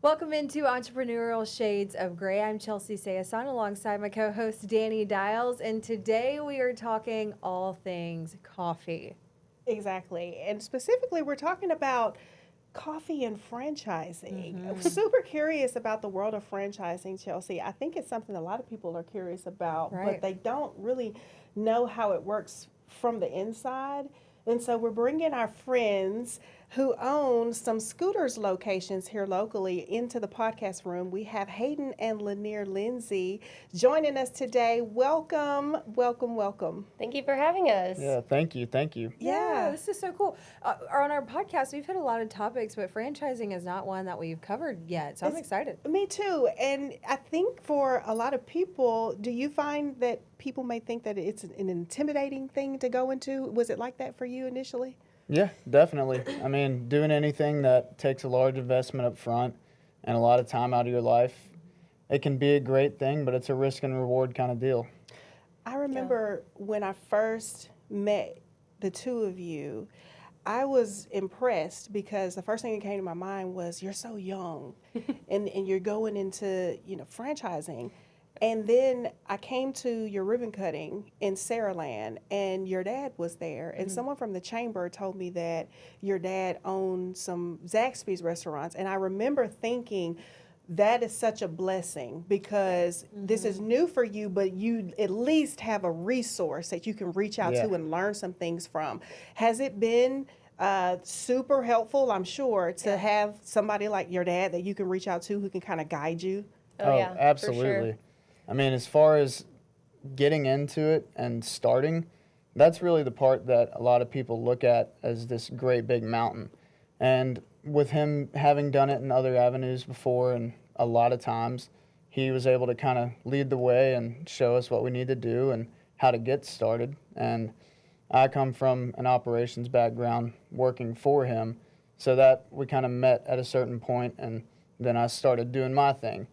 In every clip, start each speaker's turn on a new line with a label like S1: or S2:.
S1: Welcome into Entrepreneurial Shades of Gray. I'm Chelsey Sayasane alongside my co-host Dani Dials, and today we are talking all things coffee.
S2: Exactly. And specifically, we're talking about coffee and franchising. I'm super curious about the world of franchising, Chelsey. I think it's something a lot of people are curious about,
S1: Right.
S2: but they don't really know how it works from the inside. And so we're bringing our friends who own some scooters locations here locally into the podcast room. We have Hayden and Lanier Lindsey joining us today. Welcome, welcome, welcome.
S3: Thank you for having us.
S4: Yeah, thank you.
S1: Yeah, this is so cool. On our podcast, we've hit a lot of topics, but franchising is not one that we've covered yet, so I'm excited.
S2: Me too. And I think for a lot of people, do you find that people may think that it's an intimidating thing to go into? Was it like that for you initially?
S4: Yeah, definitely. I mean, doing anything that takes a large investment up front and a lot of time out of your life, it can be a great thing, but it's a risk and reward kind of deal.
S2: I remember when I first met the two of you, I was impressed because the first thing that came to my mind was you're so young and you're going into, franchising. And then I came to your ribbon cutting in Saraland, and your dad was there. And someone from the chamber told me that your dad owned some Zaxby's restaurants. And I remember thinking, that is such a blessing because this is new for you, but you at least have a resource that you can reach out to and learn some things from. Has it been super helpful, I'm sure, to have somebody like your dad that you can reach out to who can kind of guide you?
S3: Oh, yeah,
S4: absolutely.
S3: for sure.
S4: I mean, as far as getting into it and starting, that's really the part that a lot of people look at as this great big mountain. And with him having done it in other avenues before and a lot of times, he was able to kind of lead the way and show us what we need to do and how to get started. And I come from an operations background working for him, so that we kind of met at a certain point, and then I started doing my thing.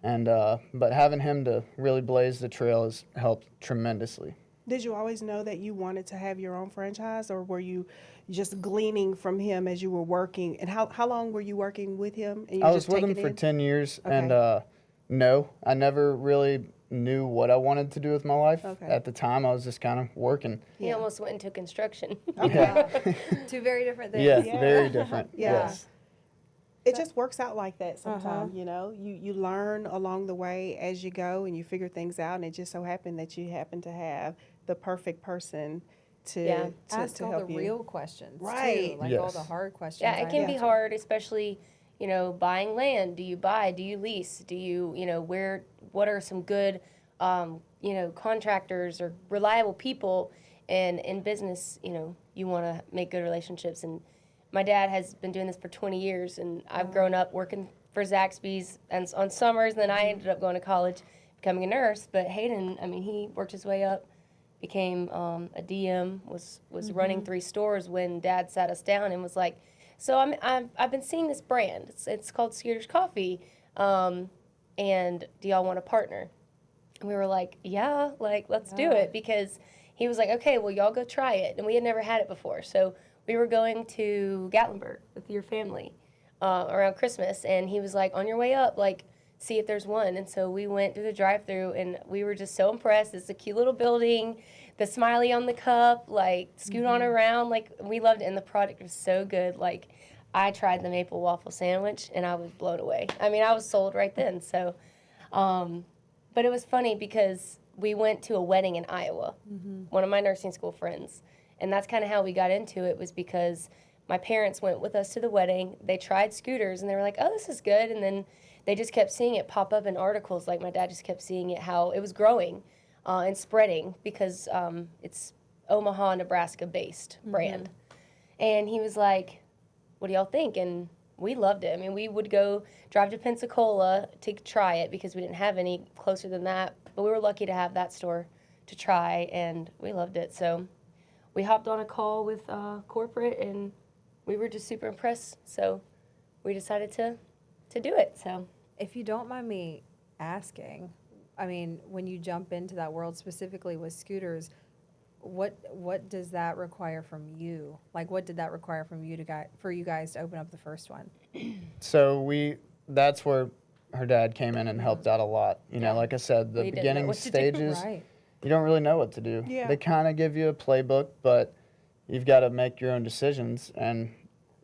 S4: And but having him to really blaze the trail has helped tremendously.
S2: Did you always know that you wanted to have your own franchise, or were you just gleaning from him as you were working? And how long were you working with him? And you
S4: I
S2: just
S4: was with him
S2: taking
S4: for
S2: in?
S4: 10 years,
S2: Okay.
S4: and no, I never really knew what I wanted to do with my life.
S2: Okay.
S4: At the time, I was just kind of working.
S3: He almost went into construction.
S2: Okay.
S1: Two very different things.
S4: Yeah,
S2: Yeah.
S4: very different.
S2: Yeah.
S4: Yes.
S2: It just works out like that sometimes, You learn along the way as you go and you figure things out, and it just so happened that you happen to have the perfect person to
S1: Ask all
S2: help
S1: the
S2: you.
S1: real questions,
S2: Right.
S1: too, like
S4: Yes.
S1: all the hard questions.
S3: Yeah, it
S1: I
S3: can be
S1: imagine.
S3: hard, especially, buying land. Do you buy? Do you lease? Do you, what are some good, contractors or reliable people? And in business, you want to make good relationships. And my dad has been doing this for 20 years, and I've grown up working for Zaxby's and on summers, and then I ended up going to college, becoming a nurse. But Hayden, he worked his way up, became a DM, was running 3 stores when Dad sat us down and was like, so I've been seeing this brand. It's called Scooters Coffee, and do y'all want to partner? And we were like, yeah, let's do it, because he was like, okay, well, y'all go try it. And we had never had it before. So we were going to Gatlinburg with your family around Christmas, and he was like, on your way up, see if there's one. And so we went through the drive-thru, and we were just so impressed. It's a cute little building, the smiley on the cup, scoot on around. We loved it, and the product was so good. I tried the maple waffle sandwich, and I was blown away. I was sold right then. So, but it was funny because we went to a wedding in Iowa, one of my nursing school friends. And that's kind of how we got into it, was because my parents went with us to the wedding. They tried scooters, and they were like, oh, this is good. And then they just kept seeing it pop up in articles. My dad just kept seeing it, how it was growing and spreading, because it's Omaha, Nebraska-based brand. And he was like, what do y'all think? And we loved it. We would go drive to Pensacola to try it because we didn't have any closer than that. But we were lucky to have that store to try, and we loved it. So we hopped on a call with corporate, and we were just super impressed. So we decided to do it. So
S1: If you don't mind me asking, when you jump into that world specifically with scooters, what does that require from you? What did that require from you for you guys to open up the first one?
S4: So that's where her dad came in and helped out a lot. You know,
S3: Yeah.
S4: like I said, the
S3: We didn't know
S4: beginning
S3: what to do.
S4: stages,
S1: Right.
S4: you don't really know what to do.
S2: Yeah.
S4: They kind of give you a playbook, but you've got to make your own decisions, and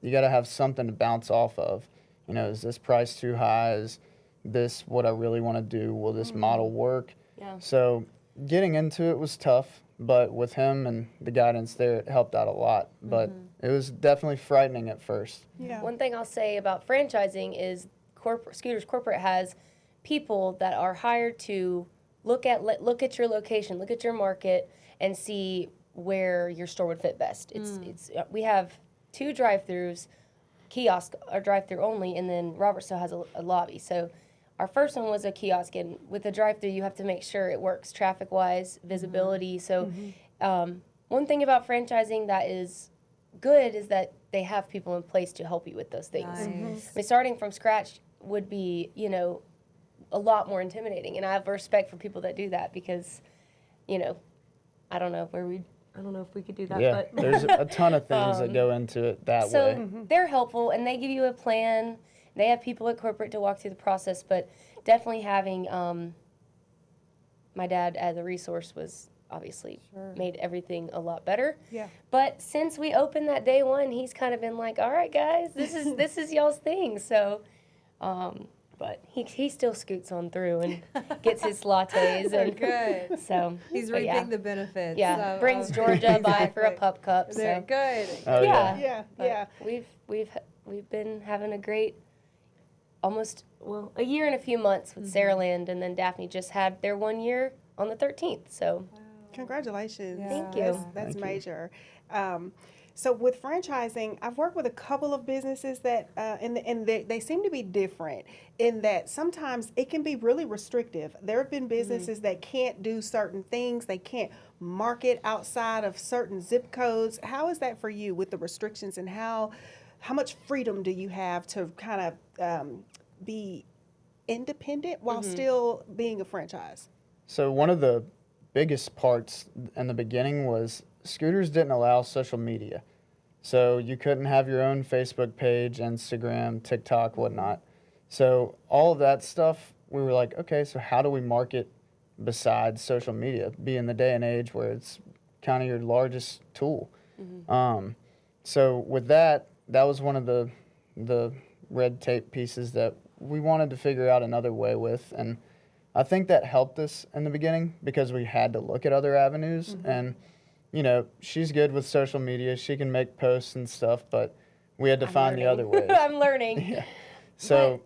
S4: you got to have something to bounce off of. You know, is this price too high? Is this what I really want to do? Will this model work?
S3: Yeah.
S4: So getting into it was tough, but with him and the guidance there, it helped out a lot. But it was definitely frightening at first.
S2: Yeah.
S3: One thing I'll say about franchising is Scooters Corporate has people that are hired to look at your location, look at your market, and see where your store would fit best. We have 2 drive-throughs, kiosk or drive-through only, and then Robertsville has a lobby. So our first one was a kiosk, and with a drive-through, you have to make sure it works traffic-wise, visibility. So one thing about franchising that is good is that they have people in place to help you with those things.
S1: Nice.
S3: I mean, starting from scratch would be, you know, a lot more intimidating, and I have respect for people that do that because, you know, I don't know if we could do that.
S4: Yeah,
S3: But
S4: there's a ton of things that go into it that
S3: so
S4: way.
S3: they're helpful, and they give you a plan. They have people at corporate to walk through the process, but definitely having my dad as a resource was obviously made everything a lot better.
S2: Yeah.
S3: But since we opened that day one, he's kind of been like, "All right, guys, this is y'all's thing." So, but he still scoots on through and gets his lattes and
S1: Good.
S3: so
S1: He's
S3: but
S1: reaping the benefits.
S3: yeah,
S1: of-
S3: brings
S1: of-
S3: Georgia by for a
S1: Exactly.
S3: pup cup.
S1: They're
S3: So
S1: good.
S4: Oh,
S3: yeah.
S2: Yeah.
S3: but
S2: Yeah.
S3: we've been having a great a year and a few months with Saraland, and then Daphne just had their 1 year on the 13th. So
S2: Congratulations.
S1: Yeah.
S3: Thank you.
S2: That's
S4: Thank you.
S2: major. So with franchising, I've worked with a couple of businesses that, and they seem to be different in that sometimes it can be really restrictive. There have been businesses that can't do certain things. They can't market outside of certain zip codes. How is that for you with the restrictions, and how much freedom do you have to kind of be independent while still being a franchise?
S4: So one of the biggest parts in the beginning was Scooters didn't allow social media. So you couldn't have your own Facebook page, Instagram, TikTok, whatnot. So all of that stuff, we were like, okay, so how do we market besides social media? Be in the day and age where it's kind of your largest tool. So with that was one of the red tape pieces that we wanted to figure out another way with. And I think that helped us in the beginning because we had to look at other avenues. And, you know, she's good with social media. She can make posts and stuff, but we had to find the other ways.
S3: I'm learning.
S4: Yeah. So,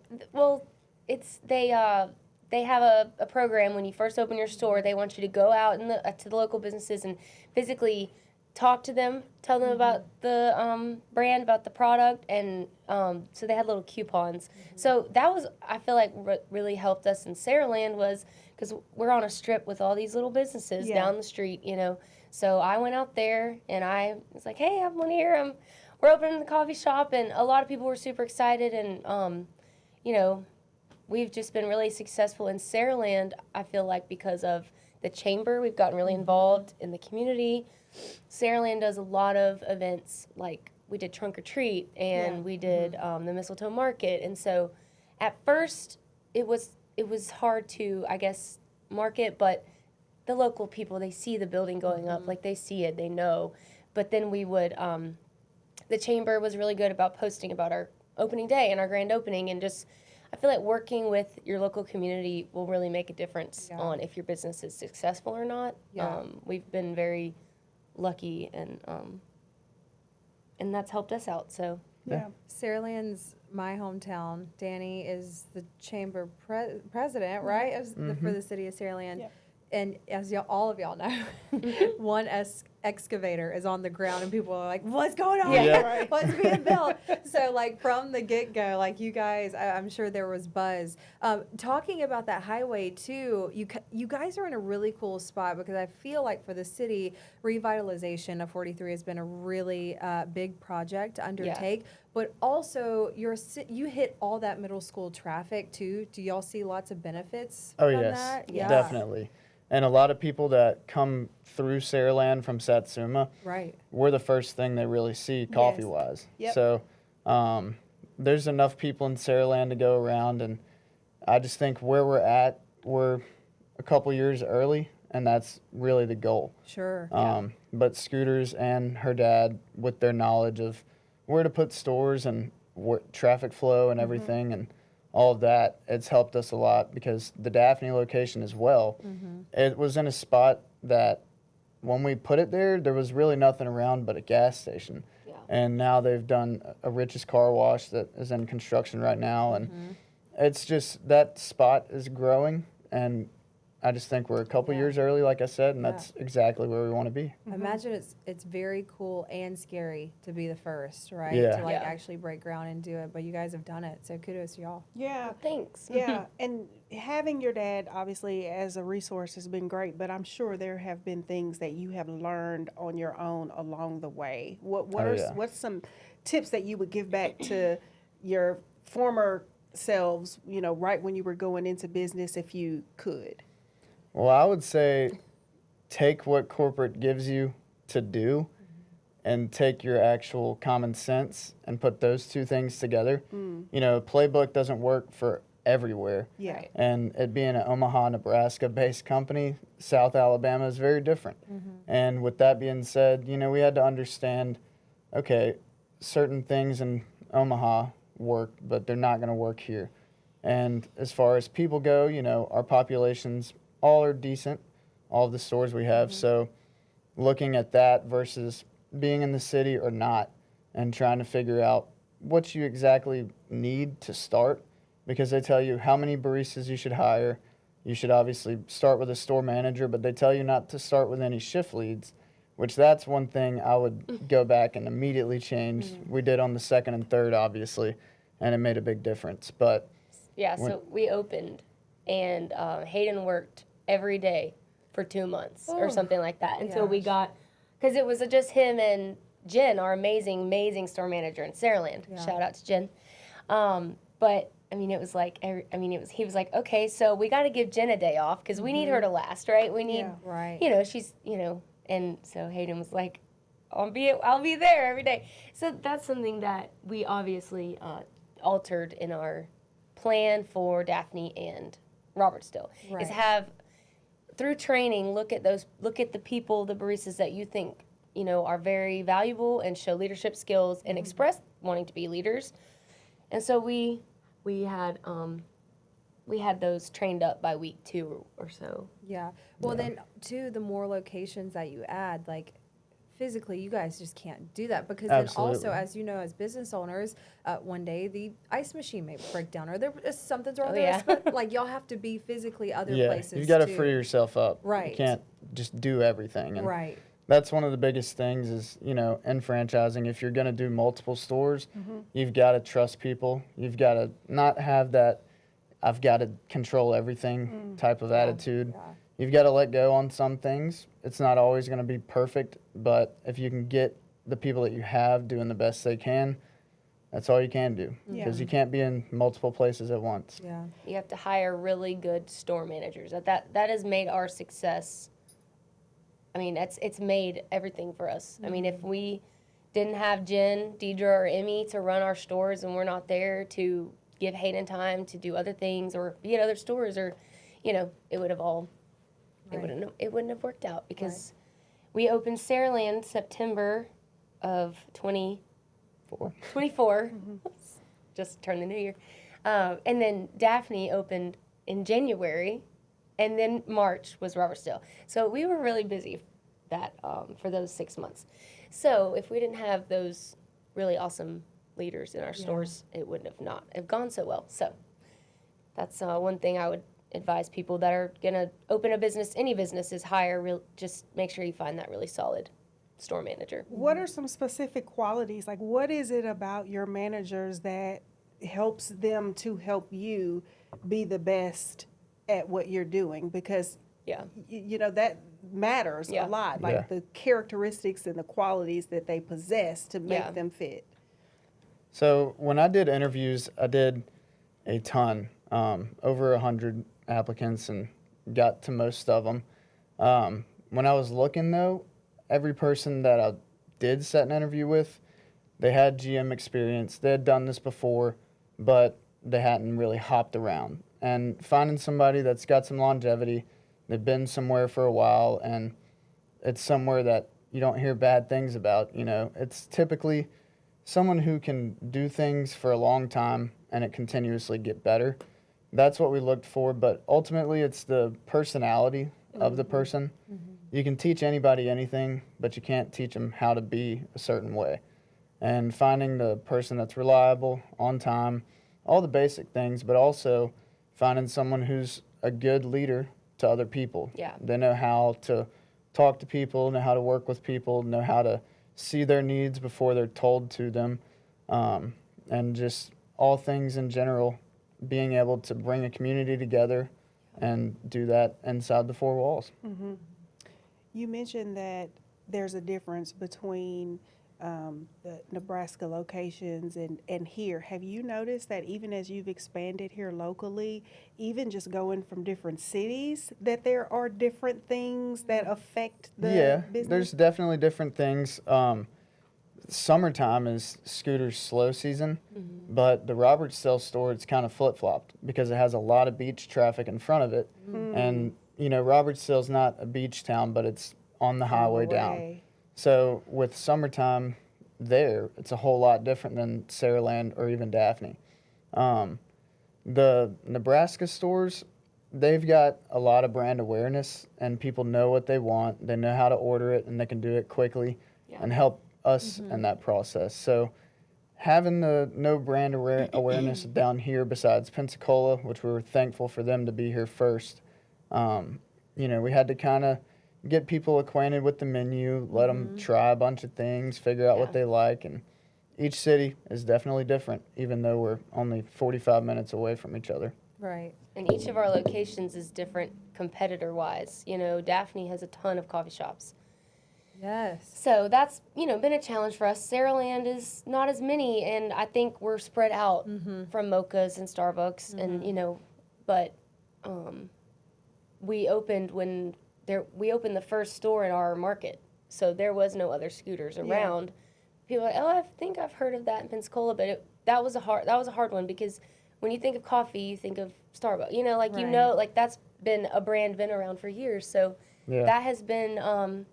S3: They have a program when you first open your store. They want you to go out to the local businesses and physically talk to them, tell them about the brand, about the product, and so they had little coupons. So that was, I feel like, what really helped us in Saraland was because we're on a strip with all these little businesses down the street, you know. So I went out there and I was like, "Hey, I'm Lanier. We're opening the coffee shop," and a lot of people were super excited, and you know, we've just been really successful in Saraland. I feel like because of the chamber, we've gotten really involved in the community. Saraland does a lot of events, like we did Trunk or Treat, and we did the Mistletoe Market. And so at first it was hard to, I guess, market, but the local people, they see the building going up, like they see it, they know. But then we would, the chamber was really good about posting about our opening day and our grand opening, and just, I feel like working with your local community will really make a difference on if your business is successful or not.
S1: Yeah.
S3: We've been very lucky, and that's helped us out. So
S2: Yeah.
S1: Saraland's my hometown. Dani is the chamber president, right, for the city of Saraland.
S2: Yep.
S1: And as all of y'all know, one excavator is on the ground, and people are like, "What's going on?
S4: Yeah.
S2: Right.
S1: What's being built?" So, like, from the get-go, like, you guys, I'm sure there was buzz. Talking about that highway too, you guys are in a really cool spot because I feel like for the city, revitalization of 43 has been a really big project to undertake. But also, you hit all that middle school traffic too. Do y'all see lots of benefits
S4: oh
S1: from
S4: yes,
S1: that? Yeah.
S4: definitely. And a lot of people that come through Saraland from Satsuma,
S1: Right.
S4: we're the first thing they really see coffee-wise.
S2: Yep.
S4: So there's enough people in Saraland to go around, and I just think where we're at, we're a couple years early, and that's really the goal.
S1: Sure.
S4: But Scooters and her dad, with their knowledge of where to put stores and what traffic flow and everything and all of that, it's helped us a lot, because the Daphne location as well, it was in a spot that when we put it there, there was really nothing around but a gas station.
S3: Yeah.
S4: And now they've done a Rich's car wash that is in construction right now. And it's just, that spot is growing, and I just think we're a couple years early, like I said, and that's exactly where we want to be.
S1: I imagine it's very cool and scary to be the first, right?
S4: Yeah.
S1: To like
S3: Yeah.
S1: actually break ground and do it, but you guys have done it, so kudos to y'all.
S2: Yeah.
S3: Thanks.
S2: Yeah, and having your dad obviously as a resource has been great, but I'm sure there have been things that you have learned on your own along the way. What's some tips that you would give back to your former selves, you know, right when you were going into business, if you could?
S4: Well, I would say take what corporate gives you to do and take your actual common sense and put those two things together. You know, playbook doesn't work for everywhere.
S2: Yeah.
S3: Right.
S4: And it being an Omaha, Nebraska-based company, South Alabama is very different. And with that being said, you know, we had to understand, okay, certain things in Omaha work, but they're not going to work here. And as far as people go, you know, our populations all are decent, all of the stores we have. So looking at that versus being in the city or not, and trying to figure out what you exactly need to start, because they tell you how many baristas you should hire. You should obviously start with a store manager, but they tell you not to start with any shift leads, which that's one thing I would go back and immediately change. We did on the second and third, obviously, and it made a big difference. But
S3: Yeah, so we opened, and Hayden worked every day for 2 months or something like that until we got, because it was just him and Jen, our amazing store manager in Saraland.
S1: Yeah.
S3: Shout out to Jen. But I mean, it was like, he was like, okay, so we got to give Jen a day off because we need her to last, right? We need,
S1: Right.
S3: you know, she's, you know, and so Hayden was like, I'll be there every day. So that's something that we obviously altered in our plan for Daphne and Robert still,
S1: Right.
S3: is have, through training, look at the people, the baristas that you think, you know, are very valuable and show leadership skills and express wanting to be leaders. And so we had those trained up by week 2 or so.
S1: Yeah. Well, then, too, the more locations that you add, like, physically, you guys just can't do that, because then also,
S4: Absolutely.
S1: as you know, as business owners, one day the ice machine may break down, or there is something's wrong
S3: Oh,
S1: there.
S3: yeah.
S1: But, like, y'all have to be physically other places.
S4: you got to
S1: too.
S4: free yourself up.
S1: Right.
S4: You can't just do everything. And
S1: Right.
S4: that's one of the biggest things is, you know, in franchising, if you're going to do multiple stores, you've got to trust people. You've got to not have that I've got to control everything type of attitude.
S1: Yeah.
S4: You've got to let go on some things. It's not always going to be perfect, but if you can get the people that you have doing the best they can, that's all you can do, because you can't be in multiple places at once.
S1: Yeah.
S3: You have to hire really good store managers. That has made our success. I mean, it's made everything for us. I mean, if we didn't have Jen, Deidre, or Emmy to run our stores, and we're not there to give Hayden time to do other things or be at other stores, or, you know, it would have all, it wouldn't have worked out, because we opened Saraland September of 24. Just turned the new year. And then Daphne opened in January, and then March was Robert Still. So we were really busy for those 6 months. So if we didn't have those really awesome leaders in our stores, it wouldn't have gone so well. So that's one thing I would advise people that are going to open a business, any business, is just make sure you find that really solid store manager.
S2: What are some specific qualities? Like, what is it about your managers that helps them to help you be the best at what you're doing? Because, you know, that matters a lot. Like the characteristics and the qualities that they possess to make them fit.
S4: So when I did interviews, I did a ton, over 100 applicants, and got to most of them. When I was looking, though, every person that I did set an interview with, They had GM experience. They had done this before, but they hadn't really hopped around. And finding somebody that's got some longevity, they've been somewhere for a while, and it's somewhere that you don't hear bad things about. You know, it's typically someone who can do things for a long time and it continuously get better. That's what we looked for, but ultimately it's the personality of the person. You can teach anybody anything, but you can't teach them how to be a certain way. And finding the person that's reliable, on time, all the basic things, but also finding someone who's a good leader to other people.
S3: Yeah.
S4: They know how to talk to people, know how to work with people, know how to see their needs before they're told to them, and just all things in general, being able to bring a community together and do that inside the four walls.
S2: You mentioned that there's a difference between the Nebraska locations and here. Have you noticed that even as you've expanded here locally, even just going from different cities, that there are different things that affect the business?
S4: There's definitely different things. Summertime is Scooter's slow season, but the Robertsdale store, it's kind of flip-flopped because it has a lot of beach traffic in front of it. And, you know, Robertsdale's not a beach town, but it's on the highway down. So with summertime there, it's a whole lot different than Saraland or even Daphne. The Nebraska stores, they've got a lot of brand awareness, and people know what they want. They know how to order it, and they can do it quickly and help us in that process. So having the no brand awareness down here besides Pensacola, which we were thankful for them to be here first, you know, we had to kind of get people acquainted with the menu, let them try a bunch of things, figure out what they like, and each city is definitely different, even though we're only 45 minutes away from each other.
S1: Right.
S3: And each of our locations is different competitor-wise. You know, Daphne has a ton of coffee shops.
S1: Yes.
S3: So that's, you know, been a challenge for us. Saraland is not as many, and I think we're spread out from Mocha's and Starbucks, and, you know, but we opened the first store in our market, so there was no other scooters around. People are like, oh, I think I've heard of that in Pensacola, but that was a hard one, because when you think of coffee, you think of Starbucks. You know, like, you know, like, that's been a brand been around for years. So that has been,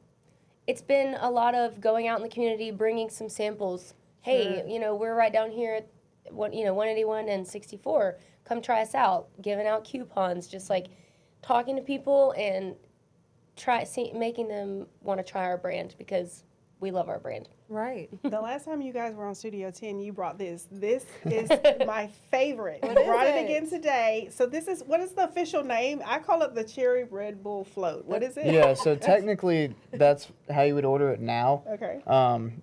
S3: it's been a lot of going out in the community, bringing some samples. Hey, you know, we're right down here at 181 and 64. Come try us out. Giving out coupons, just like talking to people and making them want to try our brand, because we love our brand.
S1: Right.
S2: The last time you guys were on Studio 10, you brought this. This is my favorite. You
S1: What is
S2: brought it
S1: it?
S2: again today. So what is the official name? I call it the Cherry Red Bull Float. What is it?
S4: Yeah, so technically that's how you would order it now.
S2: Okay.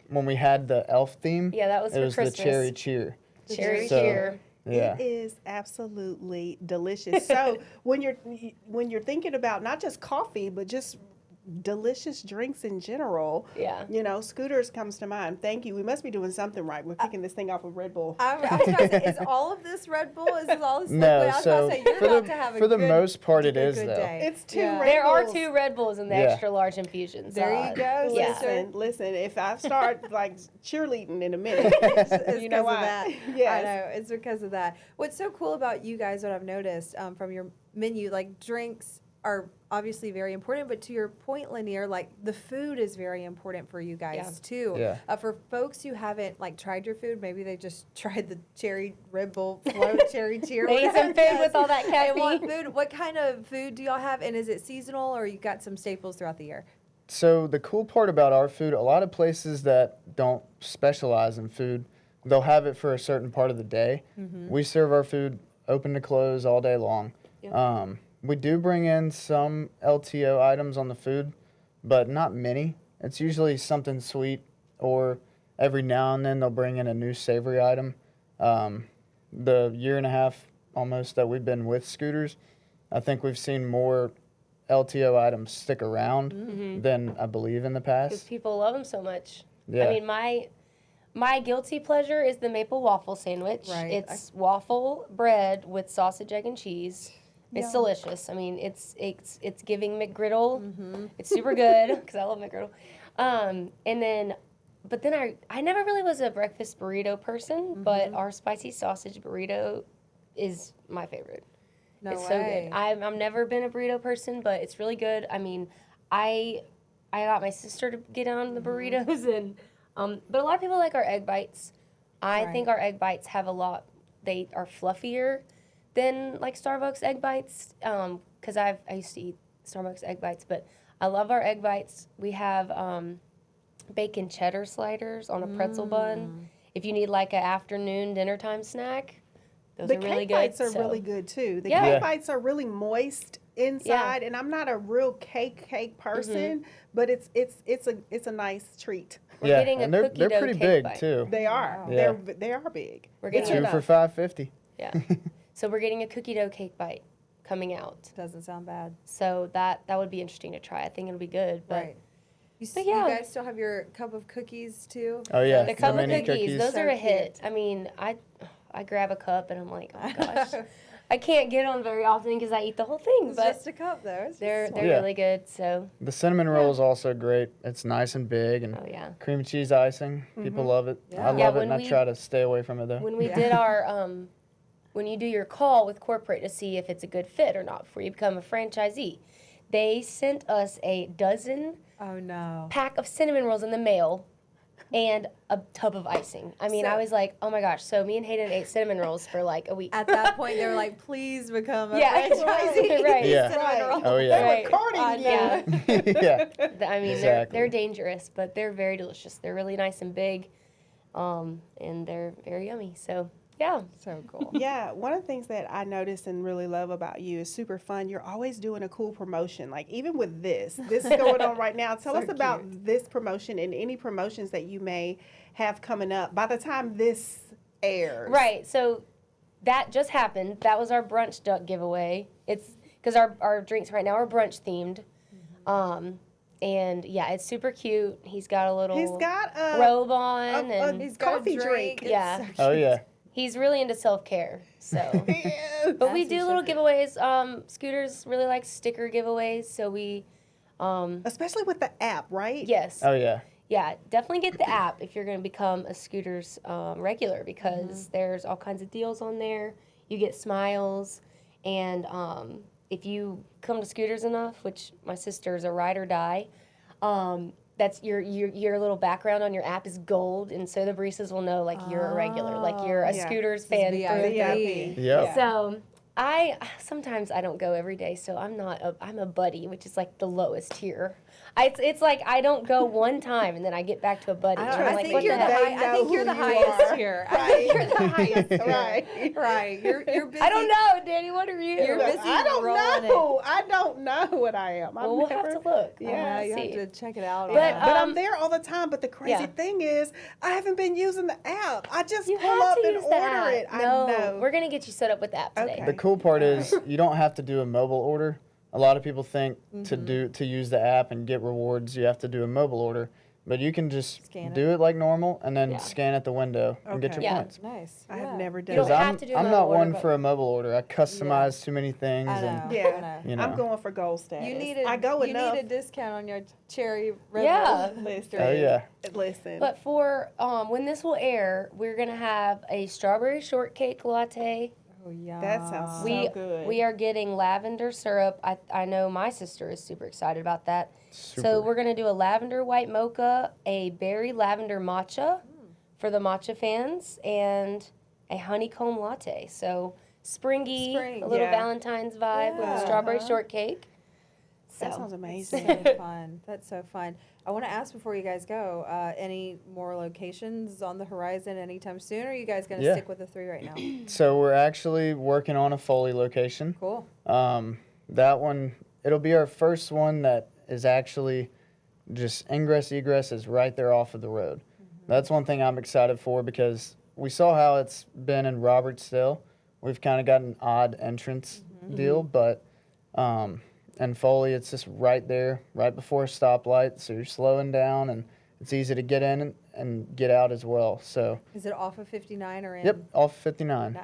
S4: When we had the elf theme,
S3: Yeah, that was
S4: it
S3: for
S4: was
S3: Christmas.
S4: the Cherry Cheer.
S3: Cherry
S4: So-
S3: cheer.
S4: Yeah.
S2: It is absolutely delicious. So when you're thinking about not just coffee, but just delicious drinks in general, you know, Scooters comes to mind. Thank you. We must be doing something right. We're kicking this thing off with Red Bull.
S1: I was about to say, is all of this Red Bull? Is this all this liquid?
S4: No,
S1: I was
S4: so
S1: about to say, you're about to have a
S4: for the
S1: good,
S4: most part it
S1: a
S4: is,
S1: good
S4: though.
S1: day.
S2: It's two
S1: Yeah.
S2: Red
S3: There are
S2: Bulls.
S3: 2 Red Bulls in the
S4: Yeah.
S3: extra large infusions.
S1: There you go.
S3: Yeah.
S2: Listen, if I start like cheerleading in a minute,
S1: It's
S2: you know
S1: because
S2: why.
S1: of that.
S2: Yes.
S1: I know. It's because of that. What's so cool about you guys, what I've noticed from your menu, like, drinks are obviously very important, but to your point, Lanier, like, the food is very important for you guys too.
S4: Yeah.
S1: For folks who haven't like tried your food, maybe they just tried the Cherry Red Bull Float Cherry Cheer.
S3: They eat some food with all that
S1: They want
S3: caffeine.
S1: food. What kind of food do y'all have, and is it seasonal, or you got some staples throughout the year?
S4: So the cool part about our food, a lot of places that don't specialize in food, they'll have it for a certain part of the day. We serve our food open to close all day long. We do bring in some LTO items on the food, but not many. It's usually something sweet, or every now and then they'll bring in a new savory item. The year and a half almost that we've been with Scooters, I think we've seen more LTO items stick around than I believe in the
S3: Because
S4: past.
S3: people love them so much.
S4: Yeah.
S3: I mean, my guilty pleasure is the maple waffle sandwich.
S1: Right.
S3: It's waffle bread with sausage, egg, and cheese. It's delicious. I mean, it's giving McGriddle. It's super good because I love McGriddle. And then but then I never really was a breakfast burrito person, but our spicy sausage burrito is my favorite.
S1: No
S3: It's
S1: way.
S3: so good. I've never been a burrito person, but it's really good. I mean, I got my sister to get on the burritos, and but a lot of people like our egg bites. I think our egg bites have they are fluffier than like Starbucks egg bites, because I used to eat Starbucks egg bites, but I love our egg bites. We have bacon cheddar sliders on a pretzel bun. If you need like an afternoon dinner time snack, those are really good.
S2: The cake bites are really good too. The
S3: Yeah.
S2: cake bites are really moist inside, and I'm not a real cake person, but it's a nice treat.
S3: We're getting a
S4: and they're
S3: cookie dough
S4: pretty
S3: cake
S4: big
S3: bite.
S4: too.
S2: They are.
S1: Wow.
S4: Yeah.
S2: They are big.
S3: We're
S2: It's
S3: getting
S4: Two for
S2: enough.
S4: $5.50.
S3: Yeah. So we're getting a cookie dough cake bite coming out.
S1: Doesn't sound bad.
S3: So that would be interesting to try. I think it'll be good. But
S1: Right.
S3: but
S1: You
S3: yeah.
S1: guys still have your cup of cookies too?
S4: Oh, yeah.
S3: the
S4: The
S3: cup of
S4: mini
S3: cookies,
S4: cookies.
S3: those
S1: So
S3: are a
S1: cute.
S3: hit. I mean, I grab a cup and I'm like, oh my gosh. I can't get on very often because I eat the whole thing,
S1: It's
S3: but
S1: just a cup though. It's
S3: they're
S1: just
S3: really good. So
S4: The cinnamon roll is also great. It's nice and big, and
S3: oh yeah.
S4: cream cheese icing. People love it.
S1: Yeah.
S4: I
S3: Yeah,
S4: love it,
S3: when
S4: and I
S3: we-
S4: try to stay away from it though.
S3: When we
S1: Yeah.
S3: did our when you do your call with corporate to see if it's a good fit or not before you become a franchisee, they sent us a dozen
S1: Oh no.
S3: pack of cinnamon rolls in the mail and a tub of icing. I mean,
S1: So-
S3: I was like, oh my gosh. So me and Hayden ate cinnamon rolls for like a week.
S1: At that point, they were like, "Please become a
S3: Yeah,
S1: franchisee."
S3: right.
S4: Yeah.
S1: Cinnamon
S2: Right.
S1: roll.
S4: Oh yeah.
S3: Right.
S2: Courting
S1: I
S2: you.
S3: Yeah.
S4: yeah.
S3: I mean,
S4: Exactly.
S3: they're dangerous, but they're very delicious. They're really nice and big, and they're very yummy. So yeah.
S1: So cool.
S2: Yeah, one of the things that I notice and really love about you is super fun. You're always doing a cool promotion. Like even with this is going on right now. Tell
S1: So
S2: us about
S1: cute.
S2: this promotion and any promotions that you may have coming up by the time this airs.
S3: Right. So that just happened. That was our brunch duck giveaway. It's because our drinks right now are brunch themed. And yeah, it's super cute. He's got a little
S2: He's got a
S3: robe on, and
S1: He's got
S2: Coffee
S1: a drink.
S2: drink.
S1: It's
S3: Yeah.
S1: so
S4: Oh
S1: cute.
S4: yeah.
S3: he's really into self-care. So, but we
S1: As
S3: do
S1: he
S3: little
S1: should be.
S3: giveaways. Scooters really like sticker giveaways, so we,
S2: especially with the app, right?
S3: yes.
S4: Oh yeah.
S3: Yeah, definitely get the app if you're going to become a Scooters regular, because there's all kinds of deals on there. You get smiles, and if you come to Scooters enough, which my sister's a ride or die, that's your little background on your app is gold, and so the baristas will know like you're a regular, like you're a
S2: Yeah.
S3: Scooters
S1: This is
S3: fan. through and through.
S2: VIP.
S4: Yep.
S3: So sometimes I don't go every day, so I'm a buddy, which is like the lowest tier. It's like I don't go one time and then I get back to a buddy.
S1: I,
S3: and
S1: don't,
S3: I'm
S1: I
S3: like,
S1: think
S3: what
S1: you're
S3: the
S1: the
S3: heck?
S2: They
S1: I
S2: know
S1: think you're
S2: who
S1: the
S2: you
S1: highest
S2: are.
S1: tier. I think you're the highest tier.
S2: Right.
S1: Right. You're busy.
S3: I don't know, Danny. What are you?
S1: You're busy
S2: I don't
S1: rolling
S2: know. I don't know what I am.
S3: Well, we'll have to look.
S2: Yeah,
S1: you
S3: see.
S1: have to check it out.
S3: But,
S1: yeah.
S2: But I'm there all the time. But the crazy
S3: yeah.
S2: thing is, I haven't been using the app. I just
S3: You
S2: pull
S3: have
S2: up
S3: to
S2: and
S3: use the
S2: order
S3: app.
S2: it. I
S3: No,
S2: know.
S3: we're gonna get you set up with the app today.
S2: Okay.
S4: The cool part is you don't have to do a mobile order. A lot of people think to use the app and get rewards, you have to do a mobile order. But you can just
S1: Scan it.
S4: do it like normal and then
S3: Yeah.
S4: scan at the window and get
S2: Okay.
S4: your
S3: Yeah.
S4: points.
S1: Nice.
S2: I have
S1: yeah.
S2: never done
S3: You don't
S2: that.
S3: have to do a
S4: I'm
S3: mobile
S4: not
S3: order,
S4: one
S3: but-
S4: for a mobile order. I customize too many things.
S1: I know.
S4: And,
S2: Yeah.
S1: I know.
S4: you know.
S2: I'm going for gold status.
S1: You need a,
S2: I go
S1: you
S2: enough.
S1: need a discount on your cherry red
S3: Yeah.
S1: Bull.
S2: Listen.
S4: Oh, yeah.
S2: Listen.
S3: But for when this will air, we're gonna have a strawberry shortcake latte.
S1: Oh yeah.
S2: That sounds
S3: We
S2: so good.
S3: we are getting lavender syrup. I know my sister is super excited about that. So
S4: Super.
S3: we're gonna do a lavender white mocha, a berry lavender matcha for the matcha fans, and a honeycomb latte. So springy,
S1: Spring,
S3: a little
S2: yeah.
S3: Valentine's vibe with
S1: Yeah.
S3: a strawberry
S1: Uh-huh.
S3: shortcake.
S2: that
S3: So
S2: sounds
S1: So
S2: amazing.
S1: fun. That's so fun. I want to ask before you guys go, any more locations on the horizon anytime soon? Or are you guys going to
S4: Yeah.
S1: stick with the 3 right now?
S4: So we're actually working on a Foley location.
S1: Cool.
S4: That one, it'll be our first one that is actually just ingress egress is right there off of the road. That's one thing I'm excited for because we saw how it's been in Robertsdale. We've kind of got an odd entrance deal, but in Foley, it's just right there, right before a stoplight, so you're slowing down and it's easy to get in and get out as well. So,
S1: Is it off of 59 or in?
S4: yep, off 59.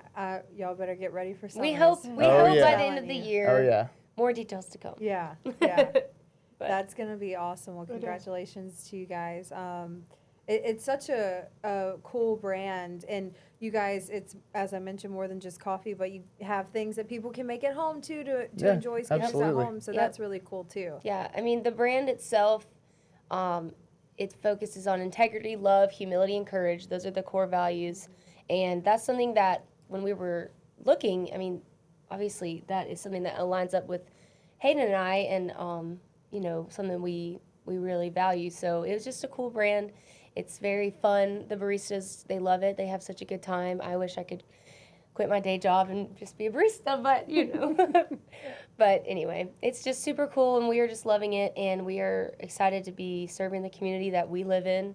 S1: Y'all better get ready for summer.
S3: we hope
S4: Oh, yeah.
S3: by the end of the year.
S4: Oh yeah.
S3: More details to come.
S1: Yeah, yeah.
S3: But-
S1: That's going to be awesome. Well,
S2: It is.
S1: congratulations to you guys. It's such a cool brand, and you guys, it's, as I mentioned, more than just coffee, but you have things that people can make at home too to
S4: Yeah,
S1: enjoy skills at
S4: absolutely.
S1: home. So
S3: Yep.
S1: that's really cool too.
S3: Yeah, I mean, the brand itself, it focuses on integrity, love, humility, and courage. Those are the core values. And that's something that when we were looking, I mean, obviously that is something that aligns up with Hayden and I, and, you know, something we really value. So it was just a cool brand. It's very fun. The baristas, they love it. They have such a good time. I wish I could quit my day job and just be a barista, but, you know. But anyway, it's just super cool, and we are just loving it, and we are excited to be serving the community that we live in.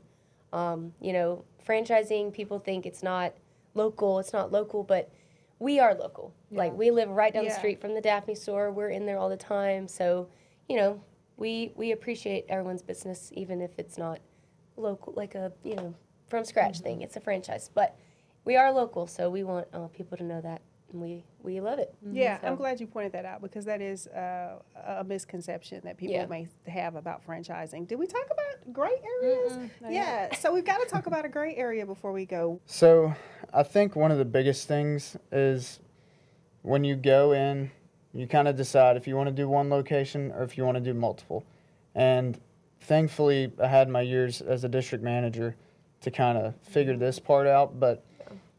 S3: You know, franchising, people think it's not local, but we are local.
S1: Yeah.
S3: Like, we live right down the
S2: Yeah.
S3: street from the Daphne store. We're in there all the time. So, you know, we appreciate everyone's business, even if it's not local, like a, you know, from scratch thing. It's a franchise. But we are local, so we want people to know that, and we love it.
S2: Yeah,
S3: So-
S2: I'm glad you pointed that out, because that is a misconception that people
S3: Yeah.
S2: may have about franchising. Did we talk about gray areas? Yeah, so we've got to talk about a gray area before we go.
S4: So I think one of the biggest things is when you go in, you kind of decide if you want to do one location or if you want to do multiple. And thankfully, I had my years as a district manager to kind of figure this part out, but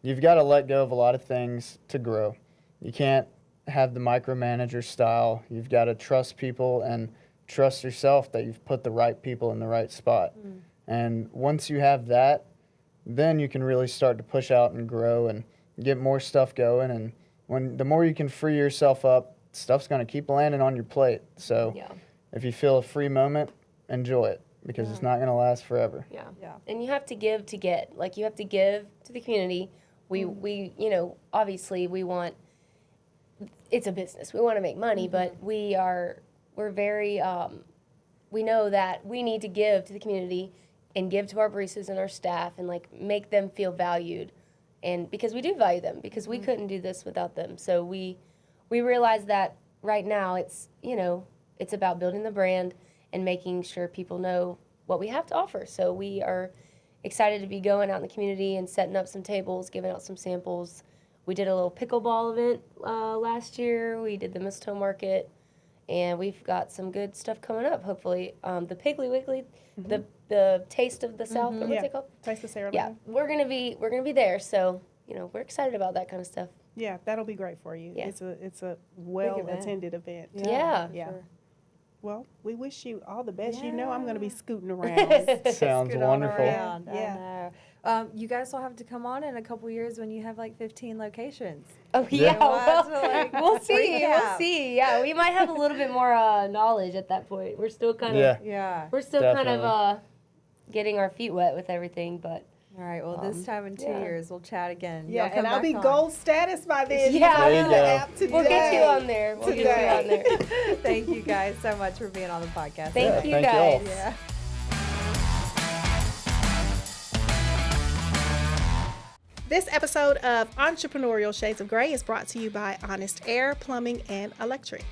S4: you've got to let go of a lot of things to grow. You can't have the micromanager style. You've got to trust people and trust yourself that you've put the right people in the right spot. And once you have that, then you can really start to push out and grow and get more stuff going. And the more you can free yourself up, stuff's going to keep landing on your plate. So
S3: Yeah.
S4: if you feel a free moment, enjoy it, because it's not going to last forever.
S3: Yeah.
S1: Yeah.
S3: And you have to give to get. Like, you have to give to the community. We you know, obviously we want, it's a business. We want to make money, but we're very, we know that we need to give to the community and give to our baristas and our staff, and like make them feel valued. And because we do value them, because we couldn't do this without them. So we realize that right now it's, you know, it's about building the brand and making sure people know what we have to offer. So we are excited to be going out in the community and setting up some tables, giving out some samples. We did a little pickleball event last year. We did the mistletoe market, and we've got some good stuff coming up. Hopefully, the Piggly Wiggly, the Taste of the South. Or what's
S2: Yeah.
S3: it called?
S2: Taste the Sarah
S3: Yeah,
S2: Lane.
S3: we're gonna be there. So, you know, we're excited about that kind of stuff.
S2: Yeah, that'll be great for you.
S3: Yeah.
S2: It's a well attended event.
S3: Yeah.
S2: Yeah.
S1: Sure.
S2: Well, we wish you all the best. You know I'm going to be
S1: Yeah.
S2: scooting around.
S4: Sounds
S1: Scoot on
S4: wonderful.
S1: around.
S2: Yeah.
S1: I know. You guys will have to come on in a couple years when you have like 15 locations.
S3: Oh
S4: Yeah.
S3: yeah,
S1: We'll have to,
S3: well,
S1: like,
S3: we'll see. We'll
S1: recap.
S3: see. Yeah, we might have a little bit more knowledge at that point. We're still kind of
S4: Yeah.
S1: Yeah.
S3: we're still kind
S4: Definitely.
S3: of getting our feet wet with everything, but
S1: All right. Well, this time in 2
S3: yeah.
S1: years, we'll chat again.
S2: Yeah,
S1: Y'all come
S2: and I'll
S1: back
S2: be
S1: on.
S2: gold status by then.
S3: Yeah.
S4: There you
S2: On
S4: go.
S2: the app
S3: we'll get you
S2: today.
S3: on there. We'll get you on there.
S1: Thank you guys so much for being on the podcast.
S3: Thank you
S4: thank
S3: guys.
S4: y'all.
S1: Yeah.
S2: This episode of Entrepreneurial Shades of Gray is brought to you by Honest Air, Plumbing, and Electric.